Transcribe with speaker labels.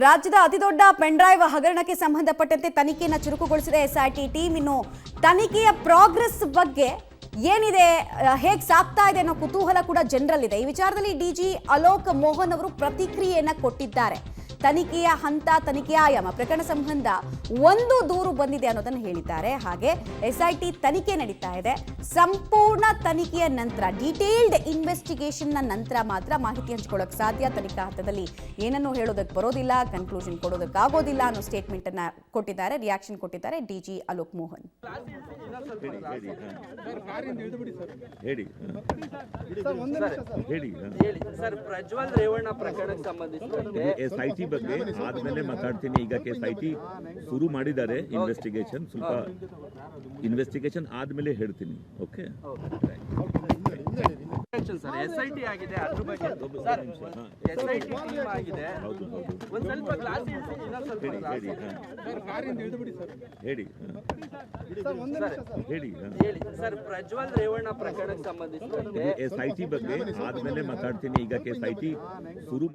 Speaker 1: ರಾಜ್ಯದ ಅತಿದೊಡ್ಡ ಪೆನ್ಡ್ರೈವ್ ಹಗರಣಕ್ಕೆ ಸಂಬಂಧಪಟ್ಟಂತೆ ತನಿಖೆಯನ್ನು ಚುರುಕುಗೊಳಿಸಿದೆ ಎಸ್ಐಟಿ ಟೀಮ್. ಇನ್ನು ತನಿಖೆಯ ಪ್ರೋಗ್ರೆಸ್ ಬಗ್ಗೆ ಏನಿದೆ, ಹೇಗೆ ಸಾಗ್ತಾ ಇದೆ ಅನ್ನೋ ಕುತೂಹಲ ಕೂಡ ಜನರಲ್ಲಿದೆ. ಈ ವಿಚಾರದಲ್ಲಿ ಡಿಜಿ ಅಲೋಕ್ ಮೋಹನ್ ಅವರು ಪ್ರತಿಕ್ರಿಯೆಯನ್ನ ಕೊಟ್ಟಿದ್ದಾರೆ. ತನಿಖೆಯ ಹಂತ, ತನಿಖೆಯ ಆಯಾಮ, ಪ್ರಕರಣ ಸಂಬಂಧ ಒಂದು ದೂರು ಬಂದಿದೆ ಅನ್ನೋದನ್ನು ಹೇಳಿದ್ದಾರೆ. ಹಾಗೆ ಎಸ್ಐಟಿ ತನಿಖೆ ನಡೀತಾ ಇದೆ. ಸಂಪೂರ್ಣ ತನಿಖೆಯ ನಂತರ, ಡೀಟೇಲ್ಡ್ ಇನ್ವೆಸ್ಟಿಗೇಷನ್ ನಂತರ ಮಾತ್ರ ಮಾಹಿತಿ ಹಂಚಿಕೊಳ್ಳೋಕೆ ಸಾಧ್ಯ. ತನಿಖಾ ಹಂತದಲ್ಲಿ ಏನನ್ನು ಹೇಳೋದಕ್ಕೆ ಬರೋದಿಲ್ಲ, ಕನ್ಕ್ಲೂಷನ್ ಕೊಡೋದಕ್ಕಾಗೋದಿಲ್ಲ ಅನ್ನೋ ಸ್ಟೇಟ್ಮೆಂಟ್ ಅನ್ನ ಕೊಟ್ಟಿದ್ದಾರೆ, ರಿಯಾಕ್ಷನ್ ಕೊಟ್ಟಿದ್ದಾರೆ ಡಿಜಿ ಅಲೋಕ್ ಮೋಹನ್.
Speaker 2: ಸರ್, ಪ್ರಜ್ವಲ್ ರೇವಣ್ಣ ಪ್ರಕರಣಕ್ಕೆ ಸಂಬಂಧಿಸಿದಂತೆ
Speaker 3: ಎಸ್ಐಟಿ ಬಗ್ಗೆ ಆದ್ಮೇಲೆ ಮಾತಾಡ್ತೀನಿ. ಈಗ ಎಸ್ಐಟಿ ಶುರು ಮಾಡಿದ್ದಾರೆ ಇನ್ವೆಸ್ಟಿಗೇಷನ್. ಸ್ವಲ್ಪ ಇನ್ವೆಸ್ಟಿಗೇಷನ್ ಆದ್ಮೇಲೆ ಹೇಳ್ತೀನಿ. ಓಕೆ
Speaker 2: ಸರ್, ಎಸ್ಐಟಿ ಆಗಿದೆ, ಅದ್ರ ಬಗ್ಗೆ ಸರ್ ಎಸ್ಐಟಿ ಟೀಮ್ ಆಗಿದೆ. ಒಂದ್ ಸ್ವಲ್ಪ ಕ್ಲಾಸ್ ಹೇಳಿ ಸರ್, ಪ್ರಜ್ವಲ್ ರೇವಣ್ಣ ಪ್ರಕರಣಕ್ಕೆ ಸಂಬಂಧಿಸಿದಂತೆ
Speaker 3: ಎಸ್ಐಟಿ ಬಗ್ಗೆ ಆದ್ಮೇಲೆ ಮಾತಾಡ್ತೀನಿ. ಈಗ ಎಸ್ಐಟಿ ಶುರು